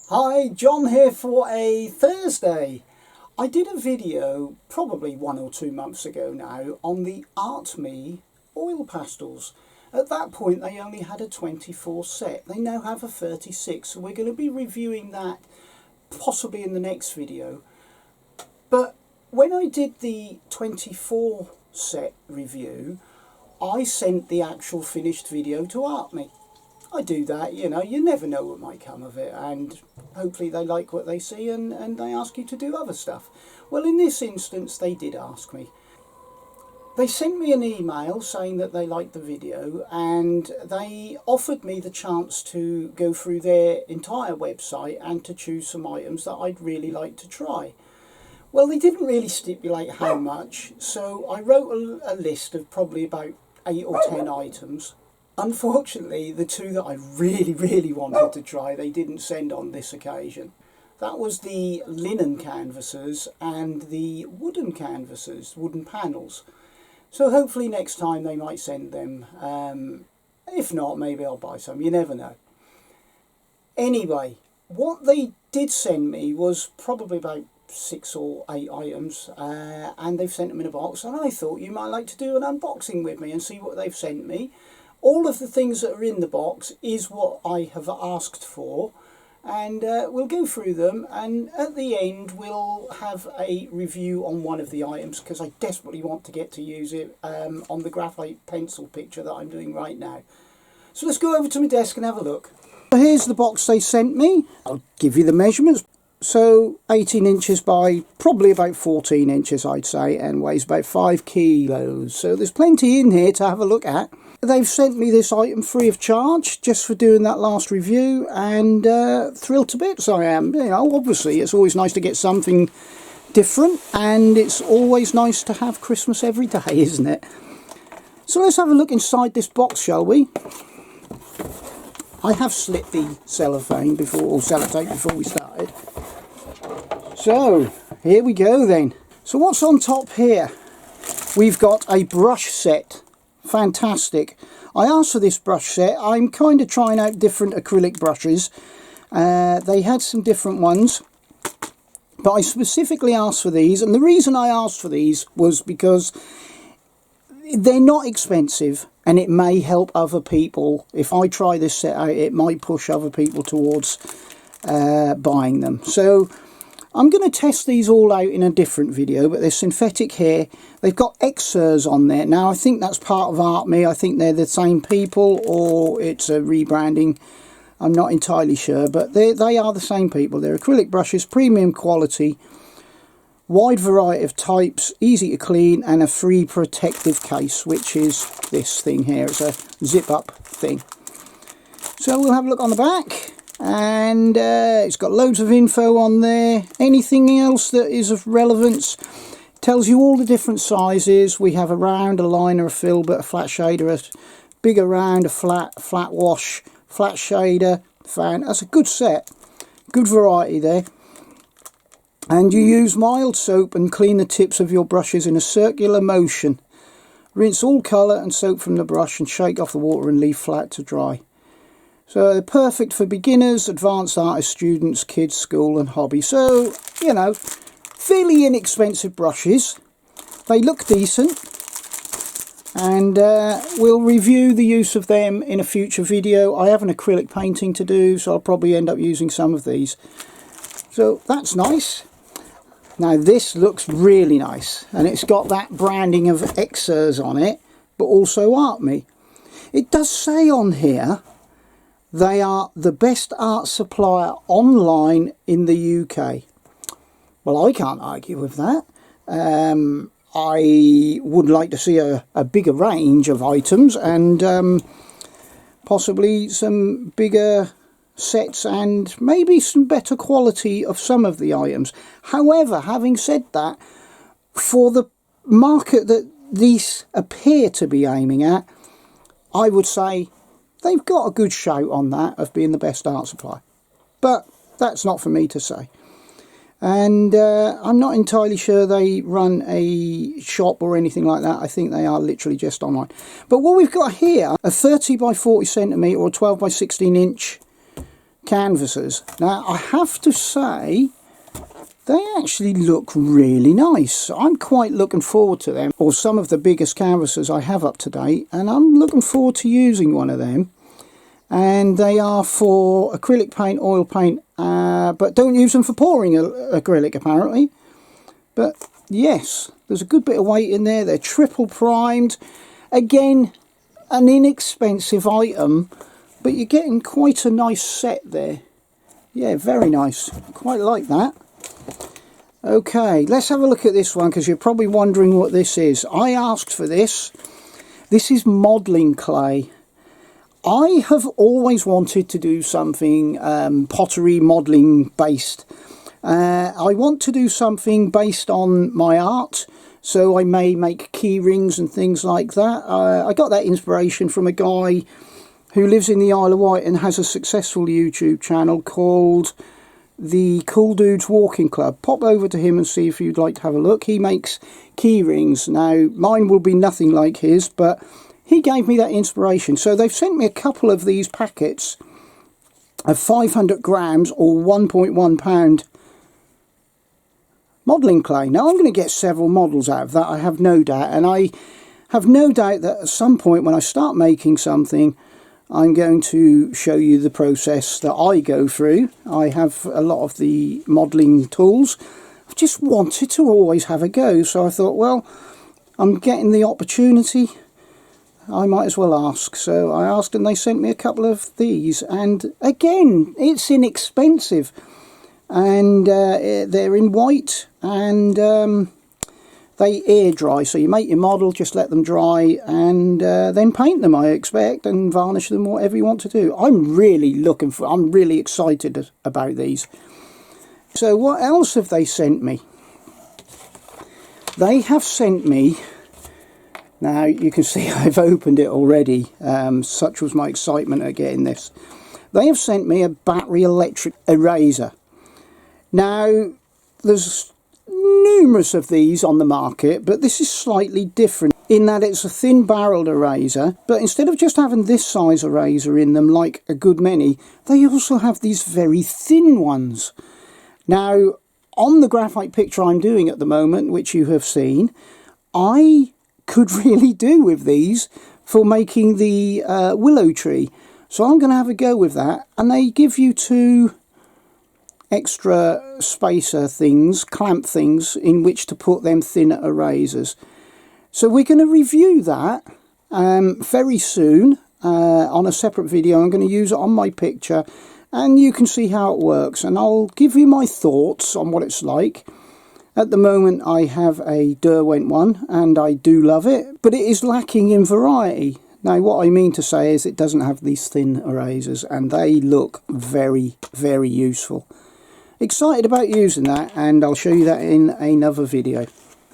Hi, John here for a Thursday. I did a video probably 1 or 2 months ago now on the Artme Oil Pastels. At that point they only had a 24 set. They now have a 36, so we're going to be reviewing that possibly in the next video. But when I did the 24 set review, I sent the actual finished video to Artme. I do that, you know, you never know what might come of it, and hopefully they like what they see and they ask you to do other stuff. Well, in this instance they did ask me. They sent me an email saying that they liked the video, and they offered me the chance to go through their entire website and to choose some items that I'd really like to try. Well, they didn't really stipulate how much, so I wrote a list of probably about 8 or 10 items. Unfortunately, the two that I really wanted to try, they didn't send on this occasion. That was the linen canvases and the wooden canvases, wooden panels. So hopefully next time they might send them. If not, maybe I'll buy some, you never know. Anyway, what they did send me was probably about 6 or 8 items, and they've sent them in a box, and I thought you might like to do an unboxing with me and see what they've sent me. All of the things that are in the box is what I have asked for, and we'll go through them, and at the end we'll have a review on one of the items because I desperately want to get to use it on the graphite pencil picture that I'm doing right now. So let's go over to my desk and have a look. So here's the box they sent me. I'll give you the measurements. So 18 inches by probably about 14 inches I'd say, and weighs about 5 kilos. So there's plenty in here to have a look at. They've sent me this item free of charge just for doing that last review, and thrilled to bits I am. You know, obviously it's always nice to get something different, and it's always nice to have Christmas every day, isn't it? So let's have a look inside this box, shall we? I have slit the cellophane before, or sellotape before we started. So here we go then. So what's on top here? We've got a brush set. Fantastic. I asked for this brush set. I'm kind of trying out different acrylic brushes. They had some different ones, but I specifically asked for these, and the reason I asked for these was because they're not expensive, and it may help other people. If I try this set out, it might push other people towards buying them. So I'm going to test these all out in a different video, but they're synthetic hair. They've got Xers on there. Now, I think that's part of Artme. I think they're the same people, or it's a rebranding. I'm not entirely sure, but they are the same people. They're acrylic brushes, premium quality, wide variety of types, easy to clean, and a free protective case, which is this thing here. It's a zip-up thing. So we'll have a look on the back. And it's got loads of info on there. Anything else that is of relevance? Tells you all the different sizes. We have a round, a liner, a filbert, a flat shader, a bigger round, a flat wash, flat shader, fan. That's a good set, good variety there. And you use mild soap and clean the tips of your brushes in a circular motion. Rinse all colour and soap from the brush and shake off the water and leave flat to dry. So they're perfect for beginners, advanced artists, students, kids, school and hobby. So, you know, fairly inexpensive brushes. They look decent, and we'll review the use of them in a future video. I have an acrylic painting to do, so I'll probably end up using some of these. So that's nice. Now this looks really nice, and it's got that branding of Xers on it, but also Artme. It does say on here they are the best art supplier online in the UK. Well, I can't argue with that. I would like to see a bigger range of items, and possibly some bigger sets, and maybe some better quality of some of the items. However, having said that, for the market that these appear to be aiming at, I would say they've got a good shout on that of being the best art supply. But that's not for me to say. And I'm not entirely sure they run a shop or anything like that. I think they are literally just online. But what we've got here, a 30 by 40 centimetre or 12 by 16 inch canvases. Now I have to say they actually look really nice. I'm quite looking forward to them, or some of the biggest canvases I have up to date, and I'm looking forward to using one of them. And they are for acrylic paint, oil paint, but don't use them for pouring acrylic apparently. But yes, there's a good bit of weight in there. They're triple primed. Again, an inexpensive item, but you're getting quite a nice set there. Yeah, very nice. Quite like that. Okay, let's have a look at this one, because you're probably wondering what this is. I asked for this. This is modelling clay. I have always wanted to do something pottery modelling based. I want to do something based on my art, so I may make key rings and things like that. I got that inspiration from a guy who lives in the Isle of Wight and has a successful YouTube channel called the Cool Dudes Walking Club. Pop over to him and see if you'd like to have a look. He makes key rings. Now, mine will be nothing like his, but he gave me that inspiration. So they've sent me a couple of these packets of 500 grams or 1.1 pound modelling clay. Now, I'm going to get several models out of that, I have no doubt. And I have no doubt that at some point when I start making something, I'm going to show you the process that I go through. I have a lot of the modelling tools. I've just wanted to always have a go, so I thought, well, I'm getting the opportunity, I might as well ask. So I asked and they sent me a couple of these, and again, it's inexpensive, and they're in white, and they air dry. So you make your model, just let them dry, and then paint them, I expect, and varnish them, whatever you want to do. I'm really excited about these. So what else have they sent me? They have sent me, now you can see I've opened it already, such was my excitement at getting this. They have sent me a battery electric eraser. Now, there's numerous of these on the market, but this is slightly different in that it's a thin barreled eraser, but instead of just having this size eraser in them like a good many, they also have these very thin ones. Now, on the graphite picture I'm doing at the moment, which you have seen, I could really do with these for making the willow tree. So I'm going to have a go with that, and they give you two extra spacer things, clamp things, in which to put them thinner erasers. So we're going to review that very soon on a separate video. I'm going to use it on my picture, and you can see how it works, and I'll give you my thoughts on what it's like. At the moment I have a Derwent one, and I do love it, but it is lacking in variety. Now, what I mean to say is it doesn't have these thin erasers, and they look very, very useful. Excited about using that, and I'll show you that in another video.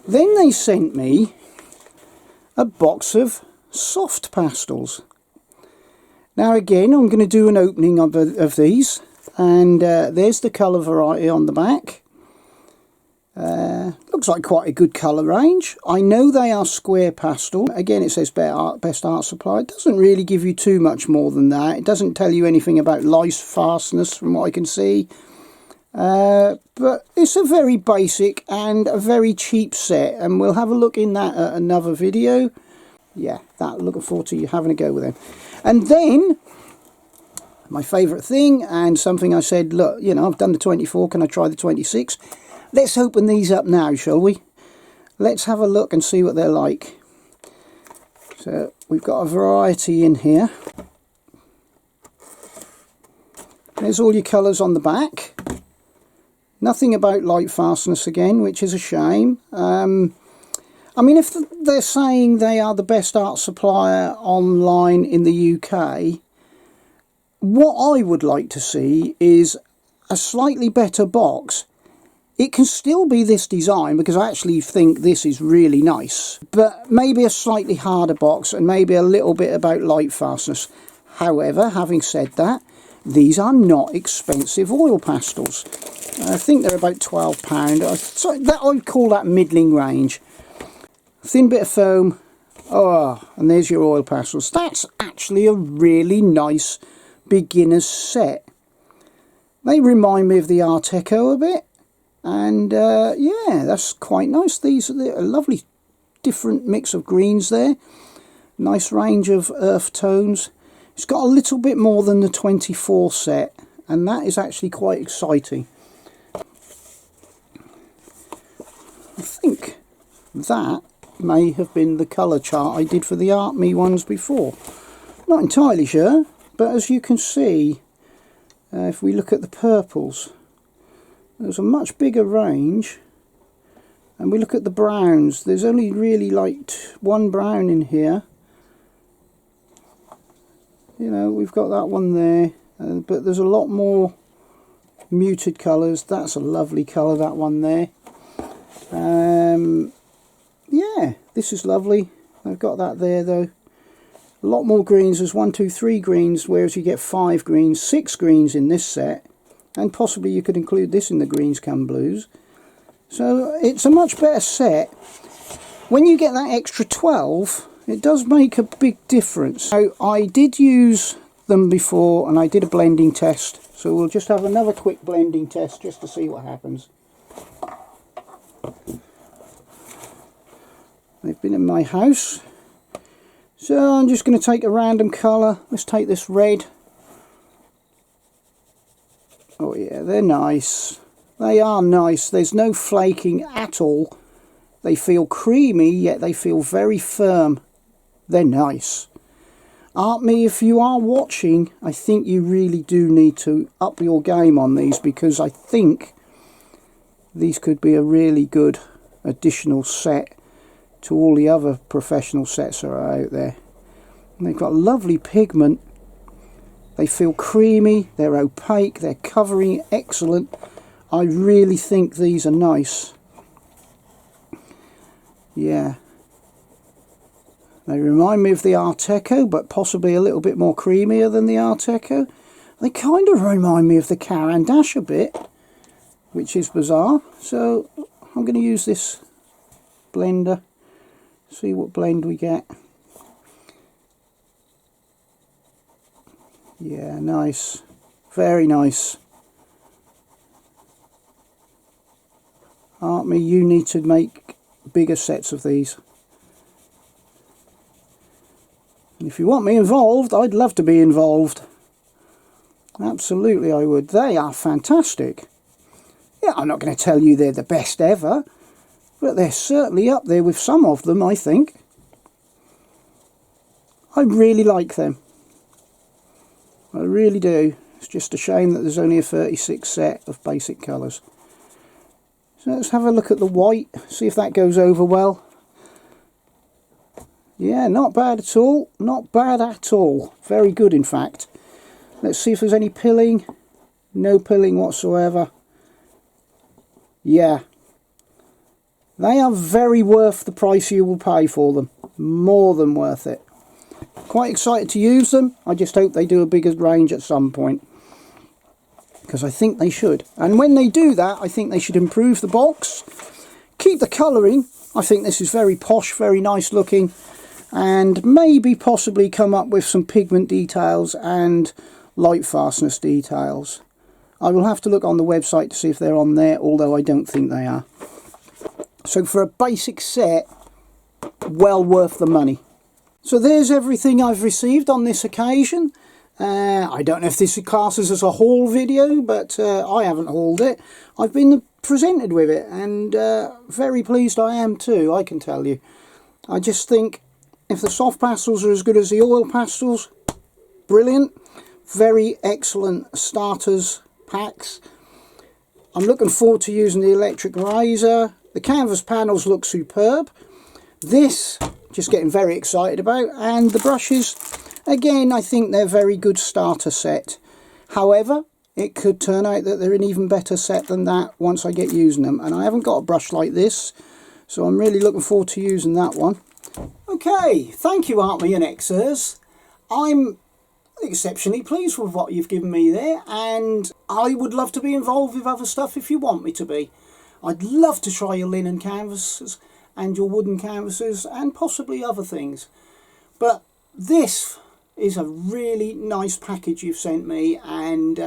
Then they sent me a box of soft pastels. Now again, I'm going to do an opening of these, and there's the colour variety on the back. Looks like quite a good colour range. I know they are square pastel. Again, it says best art supply. It doesn't really give you too much more than that. It doesn't tell you anything about lice fastness from what I can see. But it's a very basic and a very cheap set, and we'll have a look in that at another video. Yeah, looking forward to you having a go with them. And then my favourite thing, and something I said, look, you know, I've done the 24, can I try the 26? Let's open these up now, shall we? Let's have a look and see what they're like. So we've got a variety in here. There's all your colours on the back. Nothing about light fastness again, which is a shame. I mean, if they're saying they are the best art supplier online in the UK, what I would like to see is a slightly better box. It can still be this design, because I actually think this is really nice, but maybe a slightly harder box and maybe a little bit about light fastness. However, having said that, these are not expensive oil pastels. I think they're about £12. So that I would call that middling range. Thin bit of foam. Oh, and there's your oil pastels. That's actually a really nice beginner's set. They remind me of the Art Deco a bit, and yeah, that's quite nice. These are a lovely different mix of greens there. Nice range of earth tones. It's got a little bit more than the 24 set, and that is actually quite exciting. I think that may have been the colour chart I did for the Artme ones before. Not entirely sure, but as you can see, if we look at the purples, there's a much bigger range. And we look at the browns, there's only really like one brown in here. You know, we've got that one there, but there's a lot more muted colours. That's a lovely colour, that one there. Yeah, this is lovely. I've got that there though. A lot more greens. There's 1, 2, 3 greens, whereas you get 5 greens, 6 greens in this set. And possibly you could include this in the greens come blues. So it's a much better set. When you get that extra 12, it does make a big difference. So I did use them before and I did a blending test. So we'll just have another quick blending test just to see what happens. They've been in my house. So I'm just going to take a random colour. Let's take this red. Oh yeah, they're nice. They are nice. There's no flaking at all. They feel creamy, yet they feel very firm. They're nice. Artme, if you are watching, I think you really do need to up your game on these, because I think these could be a really good additional set to all the other professional sets that are out there. And they've got lovely pigment. They feel creamy, they're opaque, they're covering excellent. I really think these are nice. Yeah. They remind me of the Art Deco, but possibly a little bit more creamier than the Art Deco. They kind of remind me of the Caran d'Ache a bit, which is bizarre. So I'm going to use this blender, see what blend we get. Yeah, nice. Very nice. Artme, you need to make bigger sets of these. And if you want me involved, I'd love to be involved. Absolutely I would. They are fantastic. Yeah, I'm not going to tell you they're the best ever, but they're certainly up there with some of them, I think. I really like them. I really do. It's just a shame that there's only a 36 set of basic colours. So let's have a look at the white, see if that goes over well. Yeah, not bad at all. Not bad at all. Very good, in fact. Let's see if there's any pilling. No pilling whatsoever. Yeah. They are very worth the price you will pay for them. More than worth it. Quite excited to use them. I just hope they do a bigger range at some point, because I think they should. And when they do that, I think they should improve the box, keep the colouring. I think this is very posh, very nice looking, and maybe possibly come up with some pigment details and light fastness details. I will have to look on the website to see if they're on there, although I don't think they are. So for a basic set, well worth the money. So there's everything I've received on this occasion. I don't know if this classes as a haul video, but I haven't hauled it. I've been presented with it, and very pleased I am too, I can tell you. I just think if the soft pastels are as good as the oil pastels, brilliant. Very excellent starters packs. I'm looking forward to using the electric razor. The canvas panels look superb. This, just getting very excited about. And the brushes, again, I think they're very good starter set. However, it could turn out that they're an even better set than that once I get using them. And I haven't got a brush like this, so I'm really looking forward to using that one. Okay, thank you Artme and Xers. I'm exceptionally pleased with what you've given me there, and I would love to be involved with other stuff if you want me to be. I'd love to try your linen canvases and your wooden canvases and possibly other things. But this is a really nice package you've sent me, and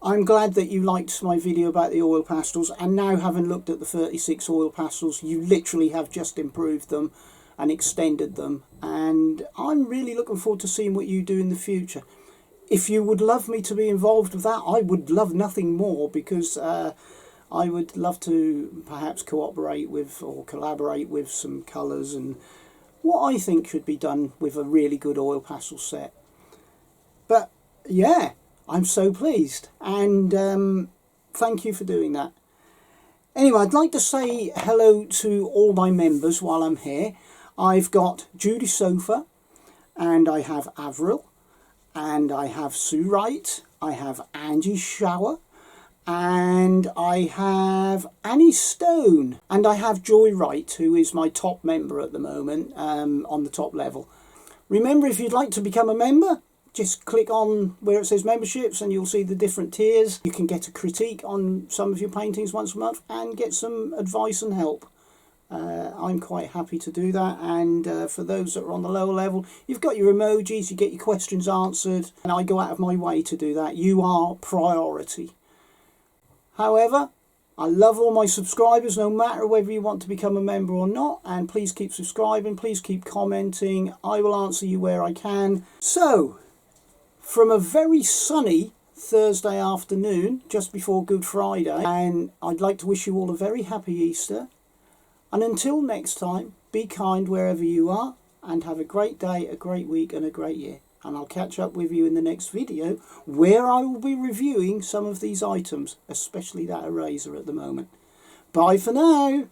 I'm glad that you liked my video about the oil pastels, and now having looked at the 36 oil pastels, you literally have just improved them and extended them, and I'm really looking forward to seeing what you do in the future. If you would love me to be involved with that, I would love nothing more, because I would love to perhaps cooperate with or collaborate with some colours and what I think should be done with a really good oil pastel set. But yeah, I'm so pleased, and thank you for doing that. Anyway, I'd like to say hello to all my members while I'm here. I've got Judith Sopher, and I have Averyl, and I have Joy Wright, I have Angie Schaur, and I have Annie Stone, and I have Joy Wright, who is my top member at the moment, on the top level. Remember, if you'd like to become a member, just click on where it says memberships and you'll see the different tiers. You can get a critique on some of your paintings once a month and get some advice and help. I'm quite happy to do that, and for those that are on the lower level, you've got your emojis, you get your questions answered, and I go out of my way to do that. You are priority. However, I love all my subscribers, no matter whether you want to become a member or not, and please keep subscribing, please keep commenting. I will answer you where I can. So, from a very sunny Thursday afternoon, just before Good Friday, and I'd like to wish you all a very happy Easter. And until next time, be kind wherever you are, and have a great day, a great week, and a great year. And I'll catch up with you in the next video, where I will be reviewing some of these items, especially that eraser at the moment. Bye for now.